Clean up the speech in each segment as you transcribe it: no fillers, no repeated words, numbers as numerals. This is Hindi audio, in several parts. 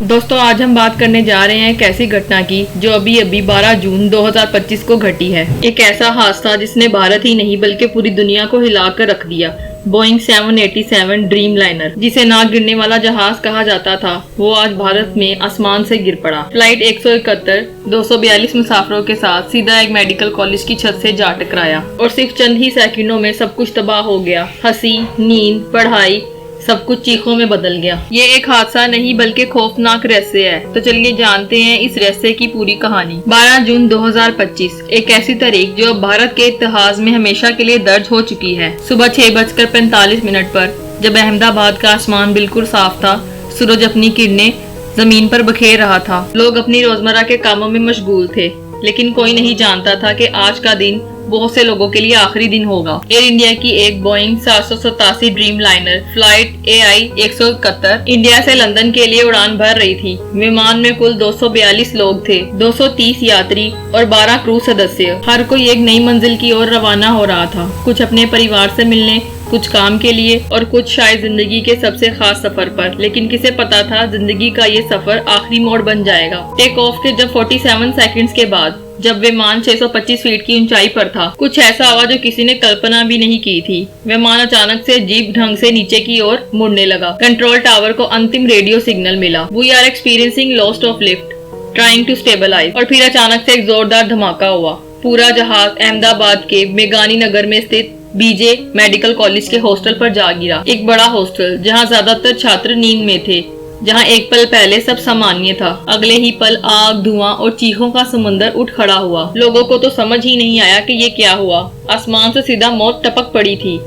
दोस्तों आज हम बात करने जा रहे हैं एक ऐसी घटना की जो अभी अभी 12 जून 2025 को घटी है। एक ऐसा हादसा जिसने भारत ही नहीं बल्कि पूरी दुनिया को हिलाकर रख दिया। बोइंग 787 ड्रीम लाइनर, जिसे ना गिरने वाला जहाज कहा जाता था, वो आज भारत में आसमान से गिर पड़ा। फ्लाइट 171 242 मुसाफिरों के साथ सीधा एक मेडिकल कॉलेज की छत से जा टकराया और सिर्फ चंद ही सेकंडों में सब कुछ तबाह हो गया। हंसी, नींद, पढ़ाई, सब कुछ चीखों में बदल गया। ये एक हादसा नहीं बल्कि खौफनाक रहस्य है। तो चलिए जानते हैं इस रहस्य की पूरी कहानी। 12 जून 2025 एक ऐसी तारीख जो अब भारत के इतिहास में हमेशा के लिए दर्ज हो चुकी है। सुबह 6:45 पर जब अहमदाबाद का आसमान बिल्कुल साफ था, सूरज अपनी किरणें जमीन पर बखेर रहा था। लोग अपनी रोजमर्रा के कामों में मशगूल थे, लेकिन कोई नहीं जानता था कि आज का दिन बहुत से लोगों के लिए आखिरी दिन होगा। एयर इंडिया की एक Boeing 787 dream liner flight AI 171 India से लंदन के लिए उड़ान भर रही थी। विमान में कुल 242 लोग थे, 230 यात्री और 12 क्रू सदस्य। हर कोई एक नई मंजिल की ओर रवाना हो रहा था, कुछ अपने परिवार से मिलने, कुछ काम के लिए और कुछ शायद जिंदगी के सबसे खास सफर पर। लेकिन किसे पता था जिंदगी का ये सफर आखिरी मोड़ बन जाएगा। टेक ऑफ के जब 47 सेकंड्स के बाद जब विमान 625 फीट की ऊंचाई पर था, कुछ ऐसा हुआ जो किसी ने कल्पना भी नहीं की थी। विमान अचानक से अजीब ढंग से नीचे की ओर मुड़ने लगा। कंट्रोल टावर को अंतिम रेडियो सिग्नल मिला, we are experiencing loss of lift, trying to stabilise. और फिर अचानक से एक जोरदार धमाका हुआ। पूरा जहाज अहमदाबाद के मेघानी नगर में स्थित BJ मेडिकल कॉलेज के हॉस्टल पर जा गिरा। एक बड़ा हॉस्टल जहां ज्यादातर छात्र नींद में थे, जहां एक पल पहले सब सामान्य था, अगले ही पल आग, धुआं और चीखों का समुंदर उठ खड़ा हुआ। लोगों को तो समझ ही नहीं आया कि ये क्या हुआ। आसमान से सीधा मौत टपक पड़ी थी।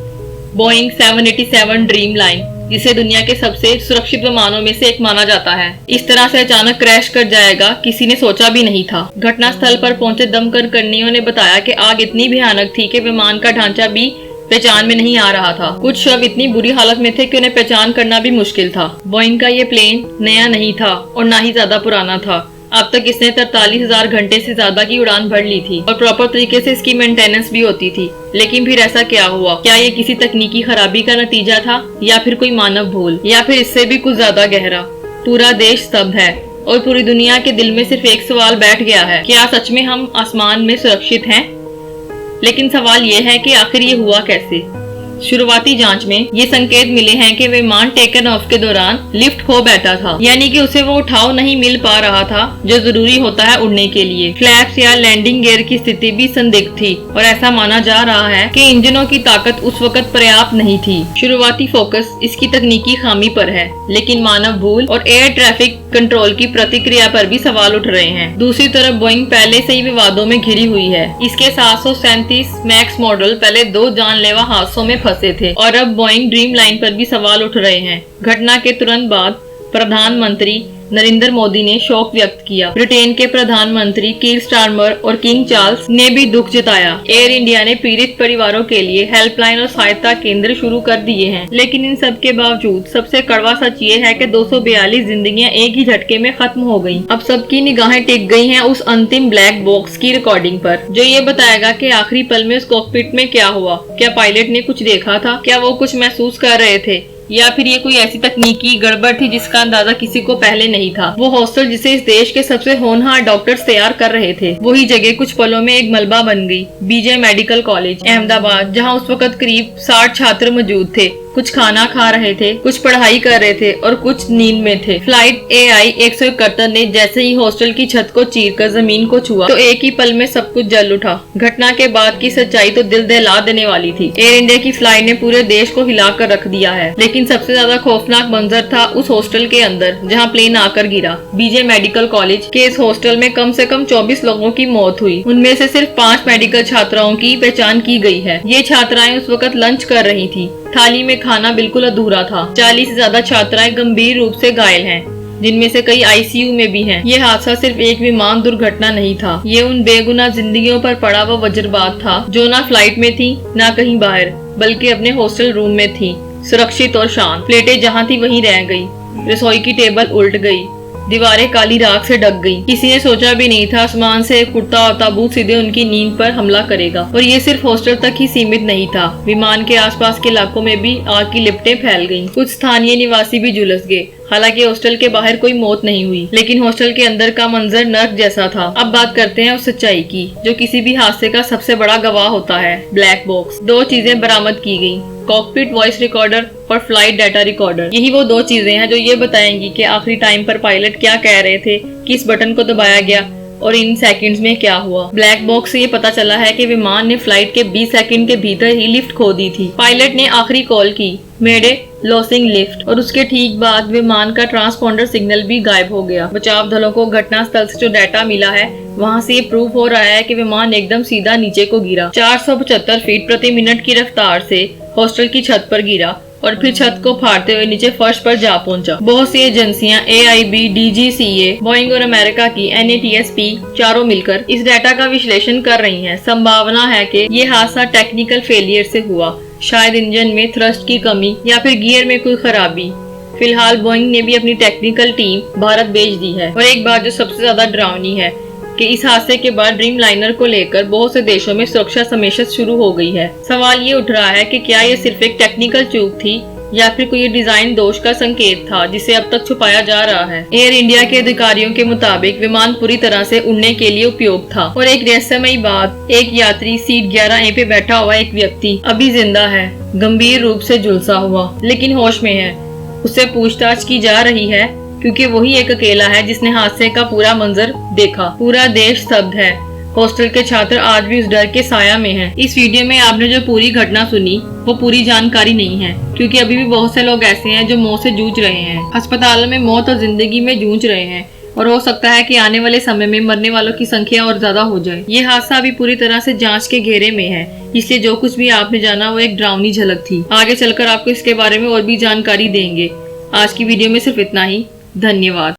बोइंग 787 ड्रीम लाइन, जिसे दुनिया के सबसे सुरक्षित विमानों में से एक माना जाता है, इस तरह से अचानक क्रैश कर जाएगा किसी ने सोचा भी नहीं था। घटना स्थल पर पहुंचे दमकल कर्मियों ने बताया कि आग इतनी भयानक थी कि विमान का ढांचा भी पहचान में नहीं आ रहा था। कुछ शव इतनी बुरी हालत में थे कि उन्हें पहचान करना भी मुश्किल था। बोइंग का ये प्लेन नया नहीं था और ना ही ज्यादा पुराना था। अब तक इसने 43,000 घंटे से ज्यादा की उड़ान भर ली थी और प्रॉपर तरीके से इसकी मेंटेनेंस भी होती थी। लेकिन फिर ऐसा क्या हुआ? क्या ये किसी तकनीकी खराबी का नतीजा था, या फिर कोई मानव भूल, या फिर इससे भी कुछ ज्यादा गहरा? पूरा देश स्तब्ध है और पूरी दुनिया के दिल में सिर्फ एक सवाल बैठ गया है, क्या सच में हम आसमान में सुरक्षित हैं? लेकिन सवाल ये है कि आखिर ये हुआ कैसे? शुरुआती जांच में ये संकेत मिले हैं कि विमान टेकन ऑफ के दौरान लिफ्ट खो बैठा था, यानी कि उसे वो उठाव नहीं मिल पा रहा था जो जरूरी होता है उड़ने के लिए। फ्लैप्स या लैंडिंग गियर की स्थिति भी संदिग्ध थी और ऐसा माना जा रहा है कि इंजनों की ताकत उस वक्त पर्याप्त नहीं थी। शुरुआती फोकस इसकी तकनीकी खामी पर है, लेकिन मानव भूल और एयर ट्रैफिक कंट्रोल की प्रतिक्रिया पर भी सवाल उठ रहे हैं। दूसरी तरफ बोइंग पहले से ही विवादों में घिरी हुई है। इसके 737 मैक्स मॉडल पहले 2 जानलेवा हादसों में फंसे थे और अब बोइंग ड्रीम लाइन पर भी सवाल उठ रहे हैं। घटना के तुरंत बाद प्रधानमंत्री नरेंद्र मोदी ने शोक व्यक्त किया। ब्रिटेन के प्रधानमंत्री कीर स्टारमर और किंग चार्ल्स ने भी दुख जताया। एयर इंडिया ने पीड़ित परिवारों के लिए हेल्पलाइन और सहायता केंद्र शुरू कर दिए हैं। लेकिन इन सब के बावजूद सबसे कड़वा सच ये है कि 242 जिंदगियां एक ही झटके में खत्म हो गयी। अब सबकी निगाहें टिक गई हैं उस अंतिम ब्लैक बॉक्स की रिकॉर्डिंग पर, जो ये बताएगा कि आखिरी पल में उस कॉकपिट में क्या हुआ। क्या पायलट ने कुछ देखा था? क्या वो कुछ महसूस कर रहे थे, या फिर ये कोई ऐसी तकनीकी गड़बड़ थी जिसका अंदाजा किसी को पहले नहीं था? वो हॉस्टल जिसे इस देश के सबसे होनहार डॉक्टर्स तैयार कर रहे थे, वही जगह कुछ पलों में एक मलबा बन गई। BJ मेडिकल कॉलेज अहमदाबाद, जहां उस वक्त करीब 60 छात्र मौजूद थे। कुछ खाना खा रहे थे, कुछ पढ़ाई कर रहे थे और कुछ नींद में थे। फ्लाइट AI 171 ने जैसे ही हॉस्टल की छत को चीरकर जमीन को छुआ तो एक ही पल में सब कुछ जल उठा। घटना के बाद की सच्चाई तो दिल दहला देने वाली थी। एयर इंडिया की फ्लाइट ने पूरे देश को हिलाकर रख दिया है, लेकिन सबसे ज्यादा खौफनाक मंजर था उस हॉस्टल के अंदर जहाँ प्लेन आकर गिरा। BJ मेडिकल कॉलेज के इस हॉस्टल में कम से कम 24 लोगों की मौत हुई। उनमें से सिर्फ 5 मेडिकल छात्राओं की पहचान की गई है। ये छात्राएं उस वक्त लंच कर रही थी। थाली में खाना बिल्कुल अधूरा था। 40 से ज्यादा छात्राएं गंभीर रूप से घायल हैं, जिनमें से कई ICU में भी हैं। ये हादसा सिर्फ एक विमान दुर्घटना नहीं था, ये उन बेगुनाह जिंदगियों पर पड़ा वो वज्रपात था जो ना फ्लाइट में थी ना कहीं बाहर, बल्कि अपने हॉस्टल रूम में थी, सुरक्षित और शांत। प्लेटें जहाँ थी वहीं रह गई, रसोई की टेबल उल्ट गई, दीवारें काली राख से ढक गईं। किसी ने सोचा भी नहीं था आसमान से एक उड़ता हुआ ताबूत सीधे उनकी नींद पर हमला करेगा। और ये सिर्फ हॉस्टल तक ही सीमित नहीं था, विमान के आसपास के इलाकों में भी आग की लिपटें फैल गईं। कुछ स्थानीय निवासी भी झुलस गए। हालांकि हॉस्टल के बाहर कोई मौत नहीं हुई, लेकिन हॉस्टल के अंदर का मंजर नर्क जैसा था। अब बात करते हैं उस सच्चाई की जो किसी भी हादसे का सबसे बड़ा गवाह होता है, ब्लैक बॉक्स। 2 चीजें बरामद की गयी, कॉकपिट वॉइस रिकॉर्डर और फ्लाइट डाटा रिकॉर्डर। यही वो 2 चीजें हैं जो ये बताएंगी कि आखिरी टाइम पर पायलट क्या कह रहे थे, किस बटन को दबाया गया और इन सेकंड्स में क्या हुआ। ब्लैक बॉक्स से ये पता चला है कि विमान ने फ्लाइट के 20 सेकंड के भीतर ही लिफ्ट खो दी थी। पायलट ने आखिरी कॉल की, मेडे लॉसिंग लिफ्ट, और उसके ठीक बाद विमान का ट्रांसपॉन्डर सिग्नल भी गायब हो गया। बचाव दलों को घटनास्थल से जो डाटा मिला है वहां से ये प्रूफ हो रहा है कि विमान एकदम सीधा नीचे को गिरा। 475 फीट प्रति मिनट की रफ्तार से हॉस्टल की छत पर गिरा और फिर छत को फाड़ते हुए नीचे फर्श पर जा पहुंचा। बहुत सी एजेंसियां AIB, DGCA, बोइंग और अमेरिका की NATSB चारों मिलकर इस डाटा का विश्लेषण कर रही हैं। संभावना है कि ये हादसा टेक्निकल फेलियर से हुआ, शायद इंजन में थ्रस्ट की कमी या फिर गियर में कोई खराबी। फिलहाल बोइंग ने भी अपनी टेक्निकल टीम भारत भेज दी है। और एक बात जो सबसे ज्यादा डरावनी है कि इस हादसे के बाद ड्रीम लाइनर को लेकर बहुत से देशों में सुरक्षा समीक्षा शुरू हो गई है। सवाल ये उठ रहा है कि क्या ये सिर्फ एक टेक्निकल चूक थी या फिर कोई डिजाइन दोष का संकेत था जिसे अब तक छुपाया जा रहा है। एयर इंडिया के अधिकारियों के मुताबिक विमान पूरी तरह से उड़ने के लिए उपयोग था। और एक रहस्यमयी बात, एक यात्री सीट 11A पे बैठा हुआ एक व्यक्ति अभी जिंदा है, गंभीर रूप से झुलसा हुआ लेकिन होश में है। उससे पूछताछ की जा रही है क्योंकि वही एक अकेला है जिसने हादसे का पूरा मंजर देखा। पूरा देश स्तब्ध है। हॉस्टल के छात्र आज भी उस डर के साया में हैं। इस वीडियो में आपने जो पूरी घटना सुनी वो पूरी जानकारी नहीं है, क्योंकि अभी भी बहुत से लोग ऐसे हैं जो मौत से जूझ रहे हैं, अस्पतालों में मौत और जिंदगी में जूझ रहे हैं और हो सकता है कि आने वाले समय में मरने वालों की संख्या और ज्यादा हो जाए। ये हादसा अभी पूरी तरह से जांच के घेरे में है, इसलिए जो कुछ भी आपने जाना वो एक डरावनी झलक थी। आगे चलकर आपको इसके बारे में और भी जानकारी देंगे। आज की वीडियो में सिर्फ इतना ही। धन्यवाद।